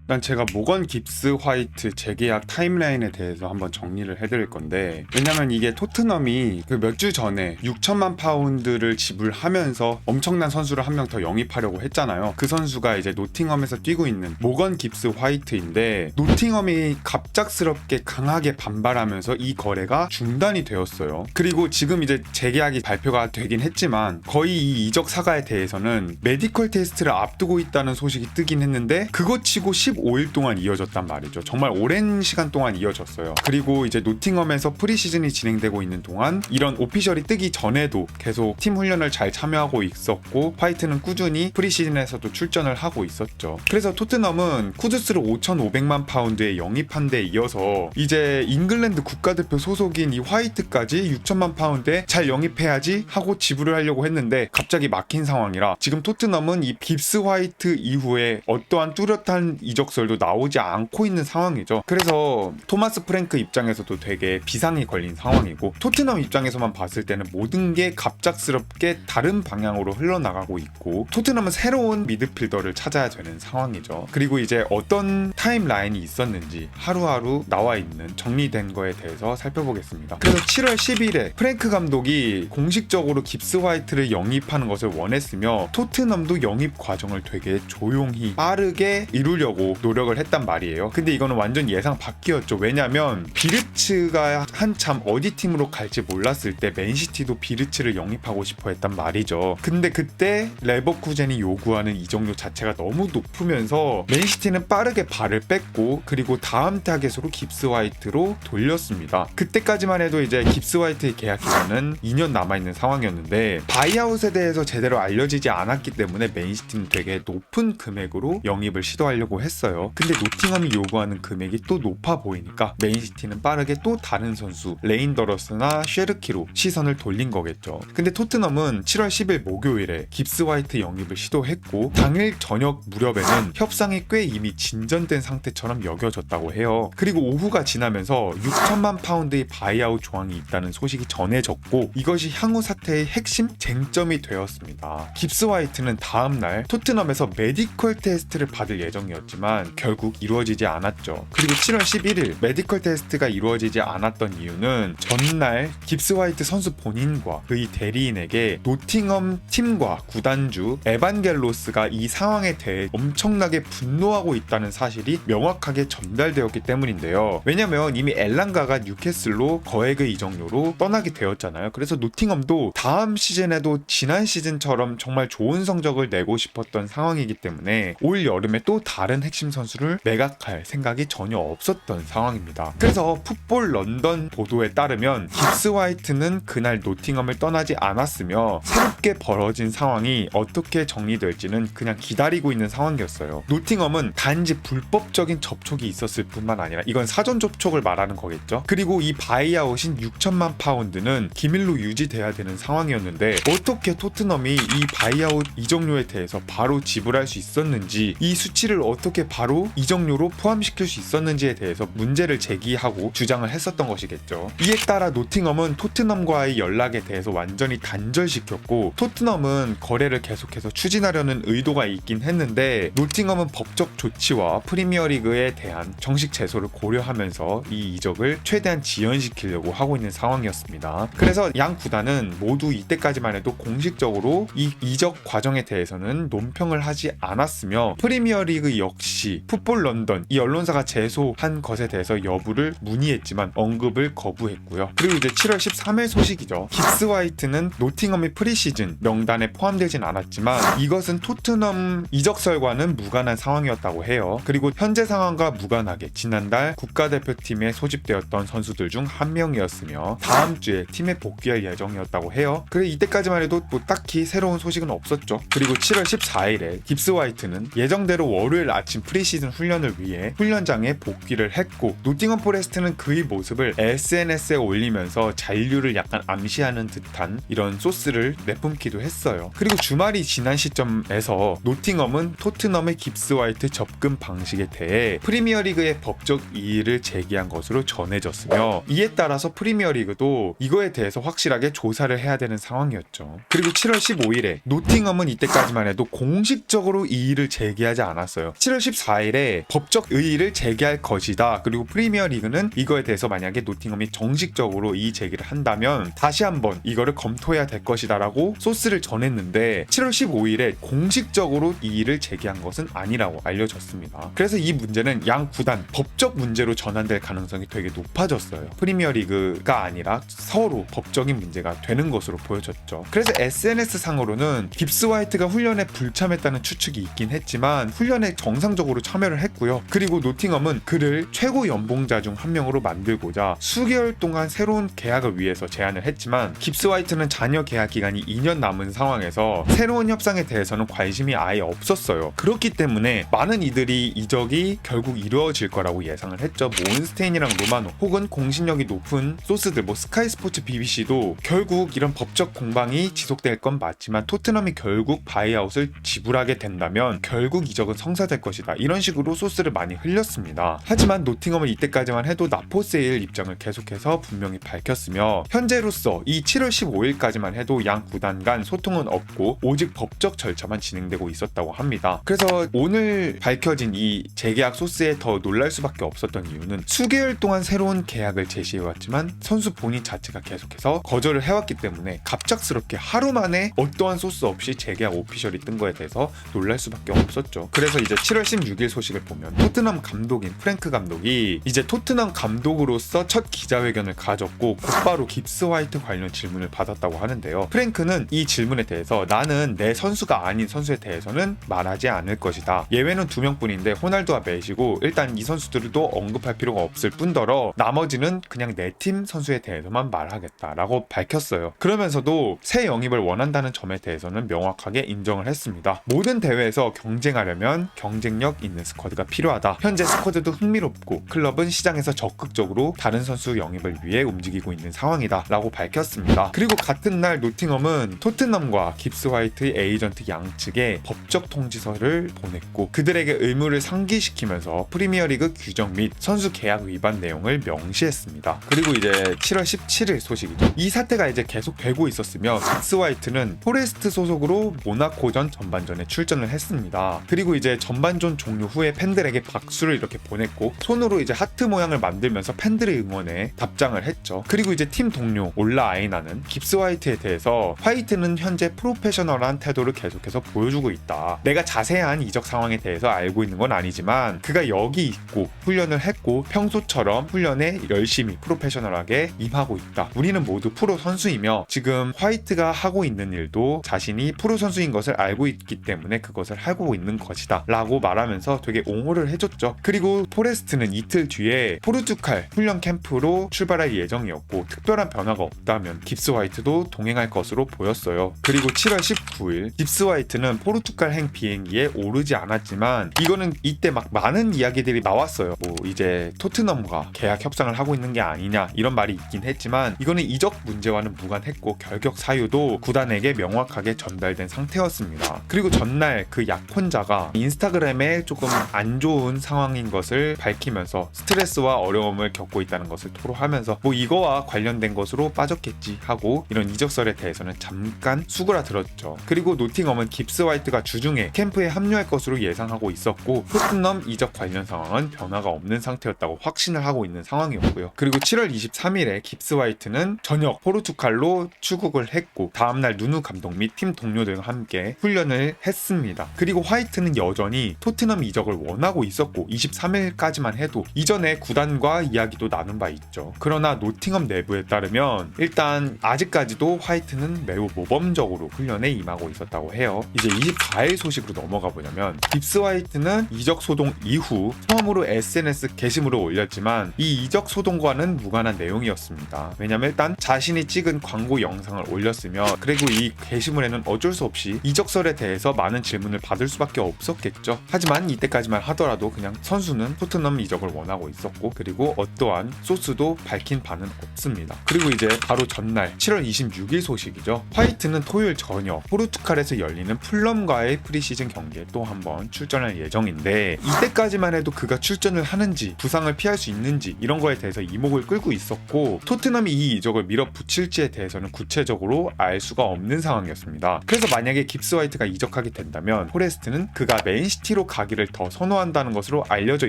일단 제가 모건 깁스 화이트 재계약 타임라인에 대해서 한번 정리를 해드릴 건데, 왜냐면 이게 토트넘이 그 몇 주 전에 6천만 파운드를 지불하면서 엄청난 선수를 한 명 더 영입하려고 했잖아요. 그 선수가 이제 노팅엄에서 뛰고 있는 모건 깁스 화이트인데, 노팅엄이 갑작스럽게 강하게 반발하면서 이 거래가 중단이 되었어요. 그리고 지금 이제 재계약이 발표가 되긴 했지만 거의 이 이적 사가에 대해서는 메디컬 테스트를 앞두고 있다는 소식이 뜨긴 했는데, 그것 치고 15일 동안 이어졌단 말이죠. 정말 오랜 시간 동안 이어졌어요. 그리고 이제 노팅엄에서 프리시즌이 진행되고 있는 동안 이런 오피셜이 뜨기 전에도 계속 팀 훈련을 잘 참여하고 있었고, 화이트는 꾸준히 프리시즌에서도 출전을 하고 있었죠. 그래서 토트넘은 쿠두스를 5,500만 파운드에 영입한 데 이어서 이제 잉글랜드 국가대표 소속인 이 화이트까지 6천만 파운드에 잘 영입해야지 하고 지불을 하려고 했는데, 갑자기 막힌 상황이라 지금 토트넘은 이 깁스 화이트 이후에 어떠한 뚜렷한 이적설도 나오지 않고 있는 상황이죠. 그래서 토마스 프랭크 입장에서도 되게 비상이 걸린 상황이고, 토트넘 입장에서만 봤을 때는 모든 게 갑작스럽게 다른 방향으로 흘러나가고 있고, 토트넘은 새로운 미드필더를 찾아야 되는 상황이죠. 그리고 이제 어떤 타임라인이 있었는지 하루하루 나와 있는 정리된 거에 대해서 살펴보겠습니다. 그래서 7월 10일에 프랭크 감독이 공식적으로 깁스 화이트를 영입하는 것을 원했으며, 토트넘도 영입 과정을 되게 조용히 빠르게 이루려고 노력을 했단 말이에요. 근데 이거는 완전 예상 밖이었죠. 왜냐면 비르츠가 한참 어디 팀으로 갈지 몰랐을 때 맨시티도 비르츠를 영입하고 싶어 했단 말이죠. 근데 그때 레버쿠젠이 요구하는 이적료 자체가 너무 높으면서 맨시티는 빠르게 발을 뺐고, 그리고 다음 타겟으로 깁스 화이트로 돌렸습니다. 그때까지만 해도 이제 깁스 화이트의 계약 기간은 2년 남아있는 상황이었는데, 바이아웃에 대해서 제대로 알려지지 않았기 때문에 맨시티는 되게 높은 금액으로 영입을 시도하려고 했어요. 근데 노팅엄이 요구하는 금액이 또 높아 보이니까 맨시티는 빠르게 또 다른 선수 레인더러스나 쉐르키로 시선을 돌린 거겠죠. 근데 토트넘은 7월 10일 목요일에 깁스 화이트 영입을 시도했고, 당일 저녁 무렵에는 협상이 꽤 이미 진전된 상태처럼 여겨졌다고 해요. 그리고 오후가 지나면서 6천만 파운드의 바이아웃 조항이 있다는 소식이 전해졌고, 이것이 향후 사태의 핵심 쟁점이 되었습니다. 깁스 화이트는 다음날 토트넘에서 메디컬 테스트를 받을 예정이었지만 결국 이루어지지 않았죠. 그리고 7월 11일 메디컬 테스트가 이루어지지 않았던 이유는 전날 깁스 화이트 선수 본인과 그의 대리인에게 노팅엄 팀과 구단주 에반겔로스가 이 상황에 대해 엄청나게 분노하고 있다는 사실이 명확하게 전달되었기 때문인데요. 왜냐면 이미 엘랑가가 뉴캐슬로 거액의 이적료로 떠나게 되었잖아요. 그래서 노팅엄도 다음 시즌에도 지난 시즌처럼 정말 좋은 성적을 내고 싶었던 상황이기 때문에 올 여름에 또 다른 핵심 선수를 매각할 생각이 전혀 없었던 상황입니다. 그래서 풋볼 런던 보도에 따르면 깁스 화이트는 그날 노팅엄을 떠나지 않았으며, 새롭게 벌어진 상황이 어떻게 정리될지는 그냥 기다리고 있는 상황이었어요. 노팅엄은 단지 불법적인 접촉이 있었을 뿐만 아니라, 이건 사전 접촉을 말하는 거겠죠. 그리고 이 바이아웃인 6천만 파운드는 기밀로 유지돼야 되는 상황이었는데, 어떻게 토트넘이 이 바이아웃 이적료에 대해서 바로 지불할 수 있었는지, 이 수치를 어떻게 바로 이적료로 포함시킬 수 있었는지에 대해서 문제를 제기하고 주장을 했었던 것이겠죠. 이에 따라 노팅엄은 토트넘과의 연락에 대해서 완전히 단절시켰고, 토트넘은 거래를 계속해서 추진하려는 의도가 있긴 했는데, 노팅엄은 법적 조치와 프리미어리그에 대한 정식 제소를 고려하면서 이 이적을 최대한 지연시키려고 하고 있는 상황이었습니다. 그래서 양 구단은 모두 이때까지만 해도 공식적으로 이 이적 과정에 대해서는 논평을 하지 않았으며, 프리미어리그 역시 풋볼 런던 이 언론사가 제소한 것에 대해서 여부를 문의했지만 언급을 거부했고요. 그리고 이제 7월 13일 소식이죠. 깁스 화이트는 노팅엄의 프리시즌 명단에 포함되진 않았지만 이것은 토트넘 이적설과는 무관한 상황이었다고 해요. 그리고 현재 상황과 무관하게 지난달 국가대표팀에 소집되었던 선수들 중 한 명이었으며 다음 주에 팀에 복귀할 예정이었다고 해요. 그래 이때까지만 해도 뭐 딱히 새로운 소식은 없었죠. 그리고 7월 14일에 깁스 화이트는 예정대로 월요일 아침 프리시즌 훈련을 위해 훈련장에 복귀를 했고, 노팅엄 포레스트는 그의 모습을 SNS에 올리면서 잔류를 약간 암시하는 듯한 이런 소스를 내뿜기도 했어요. 그리고 주말이 지난 시점에서 노팅엄은 토트넘의 깁스 화이트 접근 방식에 대해 프리미어리그의 법적 이의를 제기한 것으로 전해졌으며, 이에 따라서 프리미어리그도 이거에 대해서 확실하게 조사를 해야 되는 상황이었죠. 그리고 7월 15일에 노팅엄은 이때까지만 해도 공식적으로 이의를 제기하지 않았어요. 7월 24일에 법적 의의를 제기할 것이다. 그리고 프리미어 리그는 이거에 대해서 만약에 노팅엄이 정식적으로 이 제기를 한다면 다시 한번 이거를 검토해야 될 것이다 라고 소스를 전했는데 7월 15일에 공식적으로 이 일을 제기한 것은 아니라고 알려졌습니다. 그래서 이 문제는 양 구단 법적 문제로 전환될 가능성이 되게 높아졌어요. 프리미어 리그가 아니라 서로 법적인 문제가 되는 것으로 보여졌죠. 그래서 SNS 상으로는 깁스 화이트가 훈련에 불참했다는 추측이 있긴 했지만 훈련에 정상적으로 참여를 했고요. 그리고 노팅엄은 그를 최고 연봉자 중 한 명으로 만들고자 수개월 동안 새로운 계약을 위해서 제안을 했지만 깁스 화이트는 잔여 계약 기간이 2년 남은 상황에서 새로운 협상에 대해서는 관심이 아예 없었어요. 그렇기 때문에 많은 이들이 이적이 결국 이루어질 거라고 예상을 했죠. 뭐 온스테인이랑 로마노 혹은 공신력이 높은 소스들 뭐 스카이 스포츠 BBC도 결국 이런 법적 공방이 지속될 건 맞지만 토트넘이 결국 바이아웃을 지불하게 된다면 결국 이적은 성사될 것이다. 이런 식으로 소스를 많이 흘렸습니다. 하지만 노팅엄은 이때까지만 해도 나포세일 입장을 계속해서 분명히 밝혔으며 현재로서 이 7월 15일까지만 해도 양 구단 간 소통은 없고 오직 법적 절차만 진행되고 있었다고 합니다. 그래서 오늘 밝혀진 이 재계약 소스에 더 놀랄 수밖에 없었던 이유는 수개월 동안 새로운 계약을 제시해왔지만 선수 본인 자체가 계속해서 거절을 해왔기 때문에 갑작스럽게 하루 만에 어떠한 소스 없이 재계약 오피셜이 뜬 거에 대해서 놀랄 수밖에 없었죠. 그래서 이제 7월 16일 소식을 보면 토트넘 감독인 프랭크 감독이 이제 토트넘 감독으로서 첫 기자회견을 가졌고 곧바로 깁스 화이트 관련 질문을 받았다고 하는데요. 프랭크는 이 질문에 대해서 나는 내 선수가 아닌 선수에 대해서는 말하지 않을 것이다. 예외는 2명뿐인데 호날두와 메시고 일단 이 선수들도 언급할 필요가 없을 뿐더러 나머지는 그냥 내 팀 선수에 대해서만 말하겠다라고 밝혔어요. 그러면서도 새 영입을 원한다는 점에 대해서는 명확하게 인정을 했습니다. 모든 대회에서 경쟁하려면 경쟁력 있는 스쿼드가 필요하다. 현재 스쿼드도 흥미롭고 클럽은 시장에서 적극적으로 다른 선수 영입을 위해 움직이고 있는 상황이다 라고 밝혔습니다. 그리고 같은 날 노팅엄은 토트넘과 깁스 화이트 에이전트 양측에 법적 통지서를 보냈고 그들에게 의무를 상기시키면서 프리미어리그 규정 및 선수 계약 위반 내용을 명시했습니다. 그리고 이제 7월 17일 소식이죠. 이 사태가 이제 계속 되고 있었으며 깁스 화이트는 포레스트 소속으로 모나코전 전반전에 출전을 했습니다. 그리고 이제 전반전 종료 후에 팬들에게 박수를 이렇게 보냈고 손으로 이제 하트 모양을 만들면서 팬들의 응원에 답장을 했죠. 그리고 이제 팀 동료 올라 아이나는 깁스 화이트에 대해서 화이트는 현재 프로페셔널한 태도를 계속해서 보여주고 있다. 내가 자세한 이적 상황에 대해서 알고 있는 건 아니지만 그가 여기 있고 훈련을 했고 평소처럼 훈련에 열심히 프로페셔널하게 임하고 있다. 우리는 모두 프로 선수이며 지금 화이트가 하고 있는 일도 자신이 프로 선수인 것을 알고 있기 때문에 그것을 하고 있는 것이다 라고 말하면서 되게 옹호를 해줬죠. 그리고 포레스트는 이틀 뒤에 포르투갈 훈련 캠프로 출발할 예정이었고 특별한 변화가 없다면 깁스 화이트도 동행할 것으로 보였어요. 그리고 7월 19일 깁스 화이트는 포르투갈행 비행기에 오르지 않았지만 이거는 이때 막 많은 이야기들이 나왔어요. 뭐 이제 토트넘과 계약 협상을 하고 있는 게 아니냐 이런 말이 있긴 했지만 이거는 이적 문제와는 무관했고 결격 사유도 구단에게 명확하게 전달된 상태였습니다. 그리고 전날 그 약혼자가 인스타그램에 조금 안 좋은 상황인 것을 밝히면서 스트레스와 어려움을 겪고 있다는 것을 토로하면서 뭐 이거와 관련된 것으로 빠졌겠지 하고 이런 이적설에 대해서는 잠깐 수그라들었죠. 그리고 노팅엄은 깁스 화이트가 주중에 캠프에 합류할 것으로 예상하고 있었고 토트넘 이적 관련 상황은 변화가 없는 상태였다고 확신을 하고 있는 상황이었고요. 그리고 7월 23일에 깁스 화이트는 저녁 포르투갈로 출국을 했고 다음날 누누 감독 및 팀 동료들과 함께 훈련을 했습니다. 그리고 화이트는 여전히 토트넘 이적을 원하고 있었고 23일까지만 해도 이전에 구단과 이야기도 나눈 바 있죠. 그러나 노팅엄 내부에 따르면 일단 아직까지도 화이트는 매우 모범적으로 훈련에 임하고 있었다고 해요. 이제 24일 소식으로 넘어가 보냐면 깁스 화이트는 이적 소동 이후 처음으로 SNS 게시물을 올렸지만 이 이적 소동과는 무관한 내용이었습니다. 왜냐면 일단 자신이 찍은 광고 영상을 올렸으며 그리고 이 게시물에는 어쩔 수 없이 이적설에 대해서 많은 질문을 받을 수밖에 없었겠죠. 하지만 이때까지만 하더라도 그냥 선수는 토트넘 이적을 원하고 있었고 그리고 어떠한 소스도 밝힌 바는 없습니다. 그리고 이제 바로 전날 7월 26일 소식이죠. 화이트는 토요일 저녁 포르투갈에서 열리는 풀럼과의 프리시즌 경기에 또 한번 출전할 예정인데 이때까지만 해도 그가 출전을 하는지 부상을 피할 수 있는지 이런 거에 대해서 이목을 끌고 있었고 토트넘이 이 이적을 밀어붙일지에 대해서는 구체적으로 알 수가 없는 상황이었습니다. 그래서 만약에 깁스 화이트가 이적하게 된다면 포레스트는 그가 맨시티로 가기 가기를 더 선호한다는 것으로 알려져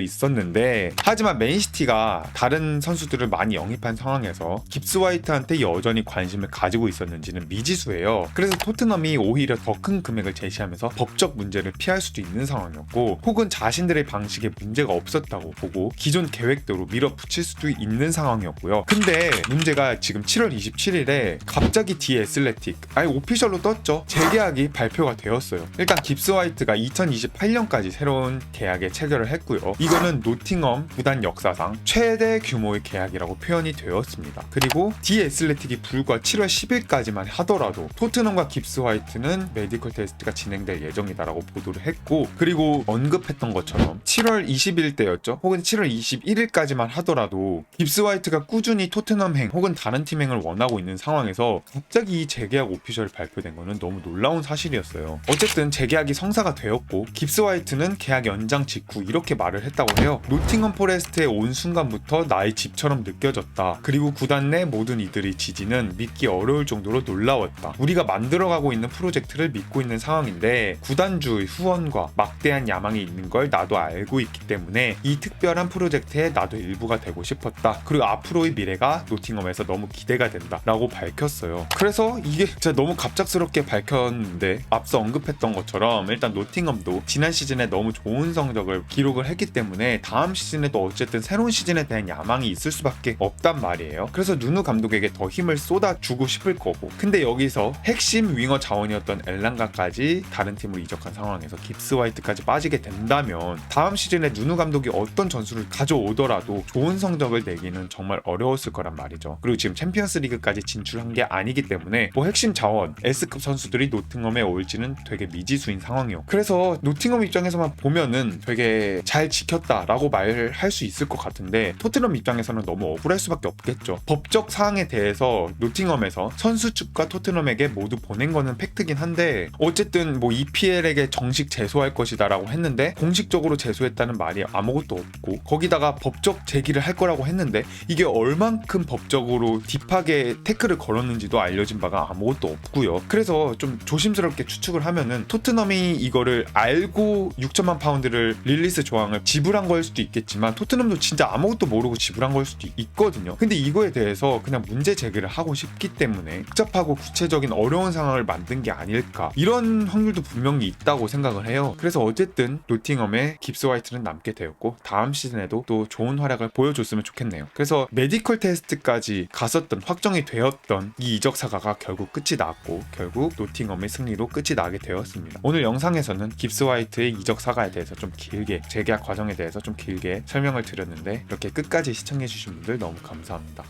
있었는데, 하지만 맨시티가 다른 선수들을 많이 영입한 상황에서 깁스 화이트한테 여전히 관심을 가지고 있었는지는 미지수예요. 그래서 토트넘이 오히려 더 큰 금액을 제시하면서 법적 문제를 피할 수도 있는 상황이었고, 혹은 자신들의 방식에 문제가 없었다고 보고 기존 계획대로 밀어붙일 수도 있는 상황이었고요. 근데 문제가 지금 7월 27일에 갑자기 디 애슬레틱, 오피셜로 떴죠. 재계약이 발표가 되었어요. 일단 깁스 화이트가 2028년까지 새로운 계약에 체결을 했고요. 이거는 노팅엄 구단 역사상 최대 규모의 계약이라고 표현이 되었습니다. 그리고 디 애슬레틱이 불과 7월 10일까지만 하더라도 토트넘과 깁스 화이트는 메디컬 테스트가 진행될 예정이다라고 보도를 했고, 그리고 언급했던 것처럼 7월 20일 때였죠. 혹은 7월 21일까지만 하더라도 깁스 화이트가 꾸준히 토트넘행 혹은 다른 팀행을 원하고 있는 상황에서 갑자기 이 재계약 오피셜이 발표된 거는 너무 놀라운 사실이었어요. 어쨌든 재계약이 성사가 되었고, 깁스 화이트는 계약 연장 직후 이렇게 말을 했다고 해요. 노팅엄 포레스트에 온 순간부터 나의 집처럼 느껴졌다. 그리고 구단 내 모든 이들의 지지는 믿기 어려울 정도로 놀라웠다. 우리가 만들어가고 있는 프로젝트를 믿고 있는 상황인데 구단주의 후원과 막대한 야망이 있는 걸 나도 알고 있기 때문에 이 특별한 프로젝트에 나도 일부가 되고 싶었다. 그리고 앞으로의 미래가 노팅엄에서 너무 기대가 된다 라고 밝혔어요. 그래서 이게 진짜 너무 갑작스럽게 밝혔는데, 앞서 언급했던 것처럼 일단 노팅엄도 지난 시즌에 너무 좋은 성적을 기록을 했기 때문에 다음 시즌에도 어쨌든 새로운 시즌에 대한 야망이 있을 수밖에 없단 말이에요. 그래서 누누 감독에게 더 힘을 쏟아주고 싶을 거고, 근데 여기서 핵심 윙어 자원이었던 엘랑가까지 다른 팀으로 이적한 상황에서 깁스 화이트까지 빠지게 된다면 다음 시즌에 누누 감독이 어떤 전술을 가져오더라도 좋은 성적을 내기는 정말 어려웠을 거란 말이죠. 그리고 지금 챔피언스 리그까지 진출한 게 아니기 때문에 핵심 자원 S급 선수들이 노팅엄에 올지는 되게 미지수인 상황이요. 그래서 노팅엄 입장에서만 보면은 되게 잘 지켰다라고 말할 수 있을 것 같은데, 토트넘 입장에서는 너무 억울할 수밖에 없겠죠. 법적 사항에 대해서 노팅엄에서 선수 측과 토트넘에게 모두 보낸 거는 팩트긴 한데, 어쨌든 EPL에게 정식 제소할 것이다라고 했는데 공식적으로 제소했다는 말이 아무것도 없고, 거기다가 법적 제기를 할 거라고 했는데 이게 얼만큼 법적으로 딥하게 태클을 걸었는지도 알려진 바가 아무것도 없고요. 그래서 좀 조심스럽게 추측을 하면은 토트넘이 이거를 알고 6천만 파운드를 릴리스 조항을 지불한 거일 수도 있겠지만, 토트넘도 진짜 아무것도 모르고 지불한 거일 수도 있거든요. 근데 이거에 대해서 그냥 문제 제기를 하고 싶기 때문에 복잡하고 구체적인 어려운 상황을 만든 게 아닐까, 이런 확률도 분명히 있다고 생각을 해요. 그래서 어쨌든 노팅엄에 깁스 화이트는 남게 되었고, 다음 시즌에도 또 좋은 활약을 보여줬으면 좋겠네요. 그래서 메디컬 테스트까지 갔었던, 확정이 되었던 이 이적 사가가 결국 끝이 났고, 결국 노팅엄의 승리로 끝이 나게 되었습니다. 오늘 영상에서는 깁스 화이트의 이적 사가에 대해서 좀 길게, 재계약 과정에 대해서 좀 길게 설명을 드렸는데, 이렇게 끝까지 시청해주신 분들 너무 감사합니다.